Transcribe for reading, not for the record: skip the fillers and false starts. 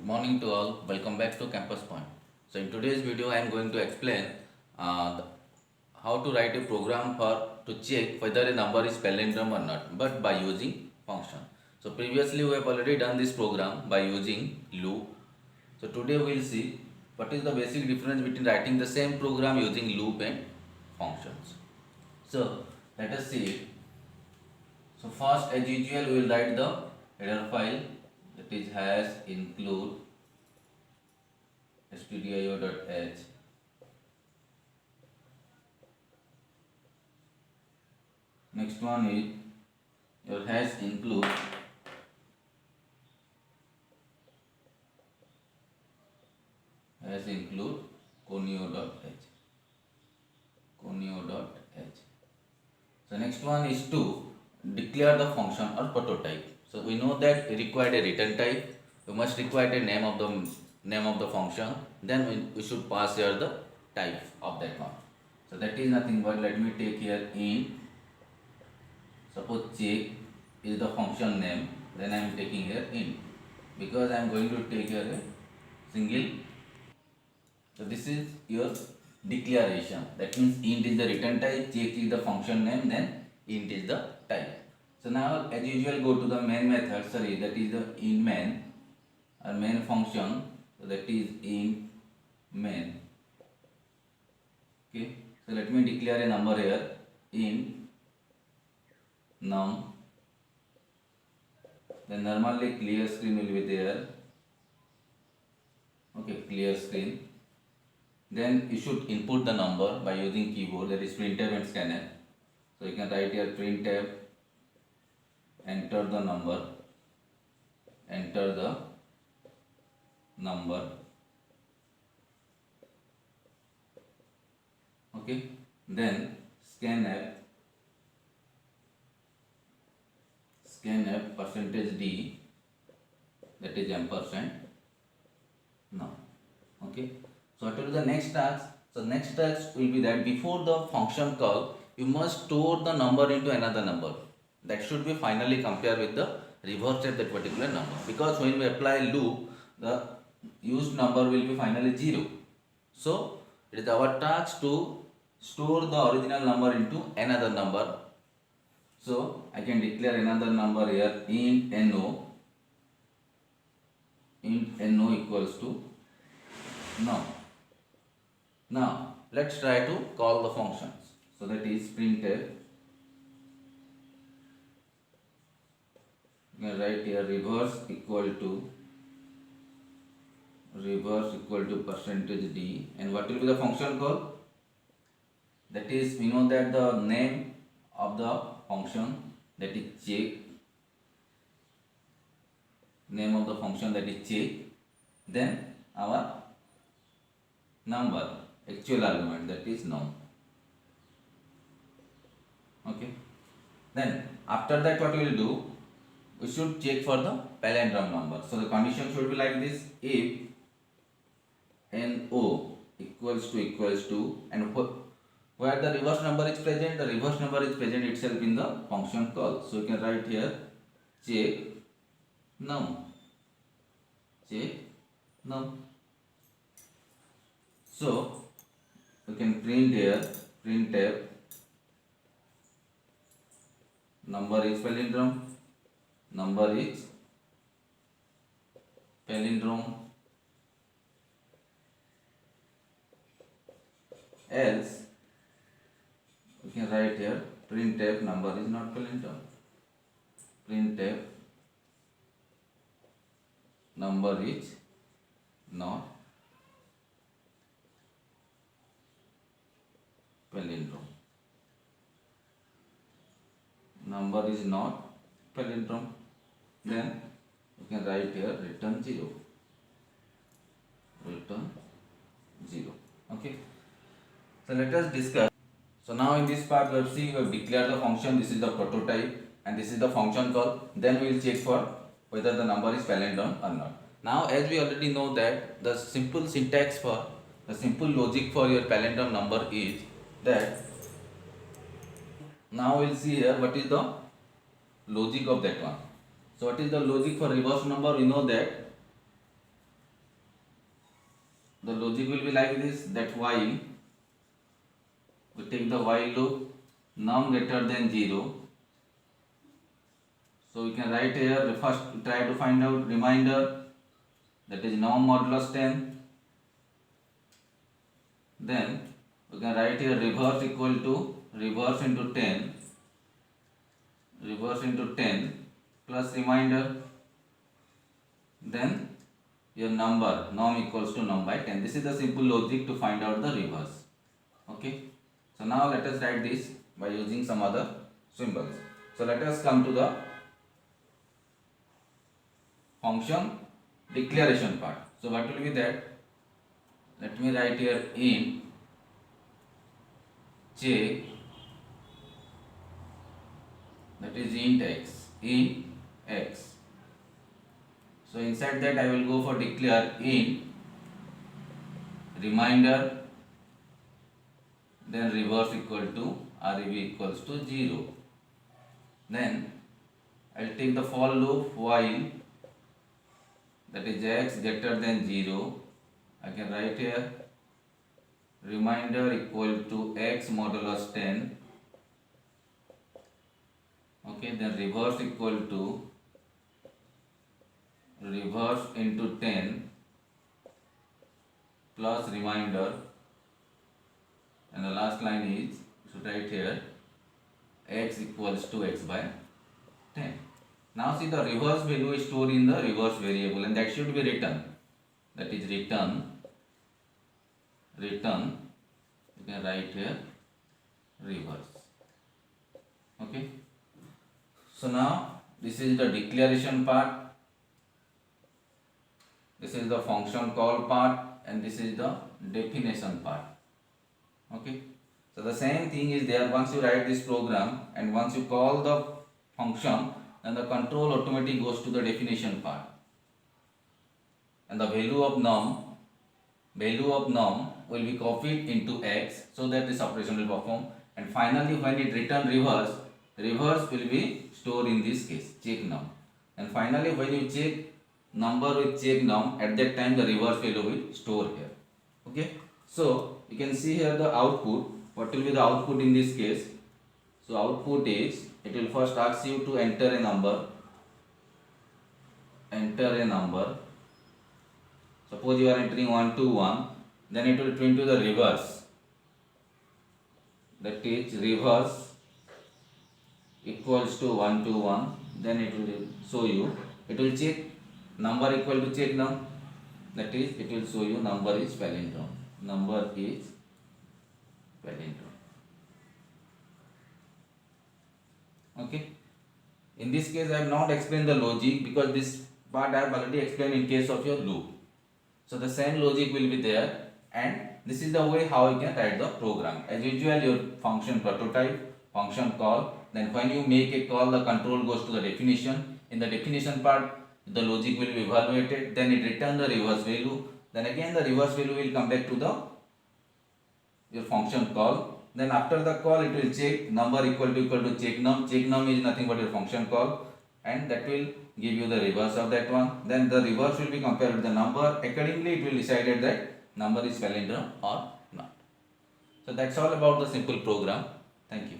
Morning to all. Welcome back to Campus Point. So in today's video, I am going to explain how to write a program for to check whether a number is palindrome or not, but by using function. So previously we have already done this program by using loop. So today we will see what is the basic difference between writing the same program using loop and functions. So let us see it. So first, as usual, we will write the header file, that is hash include stdio.h. Next one is your hash include conio.h. So next one is to declare the function or prototype. So we know that we require a return type. We must require a name of the function. Then we should pass here the type of that one. So that is nothing but, let me take here int. Suppose check is the function name. Then I am taking here int because I am going to take here a single. So this is your declaration. That means int is the return type, check is the function name, then int is the type. So now as usual go to the main method, that is the int main or main function. So that is int main. Okay. So let me declare a number here, int num. Then normally clear screen will be there. Okay, clear screen. Then you should input the number by using keyboard, that is printf and scanf. So you can write here printf, enter the number, okay. Then scanf %d, that is ampersand now. Okay. So what will be the next task? So next task will be that before the function call, you must store the number into another number. That should be finally compared with the reverse type that particular number. Because when we apply loop, the used number will be finally 0. So it is our task to store the original number into another number. So I can declare another number here, int no equals to num. Now let's try to call the functions. So that is printf. You can write here reverse equal to %d, and what will be the function call? That is, we know that the name of the function, that is check. Name of the function, that is check. Then our number, actual argument, that is num. Okay. Then after that what we will do? We should check for the palindrome number. So the condition should be like this: if no equals to, and where the reverse number is present, the reverse number is present itself in the function call. So you can write here check num. So you can print here printf number is palindrome, else you can write here printf number is not palindrome, printf number is not palindrome. Number is not palindrome. Then you can write here return 0. Okay. So let us discuss. So now in this part we have seen, we have declared the function. This is the prototype and this is the function call. Then we will check for whether the number is palindrome or not. Now as we already know that the simple syntax for the simple logic for your palindrome number is that, now we will see here what is the logic of that one. So what is the logic for reverse number? We know that the logic will be like this, that while we take the while loop, num greater than 0. So we can write here, first try to find out reminder, that is num modulus 10. Then we can write here reverse equal to reverse into 10, reverse into 10 plus reminder. Then your number num equals to num by 10. This is the simple logic to find out the reverse. Okay. So now let us write this by using some other symbols. So let us come to the function declaration part. So what will be that? Let me write here int check, that is int x. So inside that I will go for declare int reminder, then reverse equal to rev equals to 0. Then I will take the for loop while, that is x greater than 0. I can write here reminder equal to x modulus 10. Okay, then reverse equal to reverse into 10 plus reminder, and the last line is, should write here x equals to x by 10. Now see, the reverse value is stored in the reverse variable, and that should be written, that is return, you can write here reverse. Okay. So now this is the declaration part, this is the function call part, and this is the definition part. Okay. So the same thing is there. Once you write this program and once you call the function, then the control automatically goes to the definition part, and the value of num will be copied into x, so that this operation will perform, and finally when it return reverse will be stored in this case check num, and finally when you check number with check num, at that time the reverse value will store here. Okay. So you can see here the output. What will be the output in this case? So output is, it will first ask you to enter a number. Suppose you are entering 121, then it will print to the reverse, that is reverse equals to 121. Then it will show you, it will check number equal to check num, that is it will show you number is palindrome. Okay. In this case I have not explained the logic, because this part I have already explained in case of your loop. So the same logic will be there, and this is the way how you can write the program. As usual, your function prototype, function call, then when you make a call, the control goes to the definition. In the definition part, the logic will be evaluated, then it return the reverse value, then again the reverse value will come back to the your function call. Then after the call, it will check number equal to check num. Check num is nothing but your function call, and that will give you the reverse of that one. Then the reverse will be compared with the number. Accordingly, it will decide that number is palindrome or not. So that's all about the simple program. Thank you.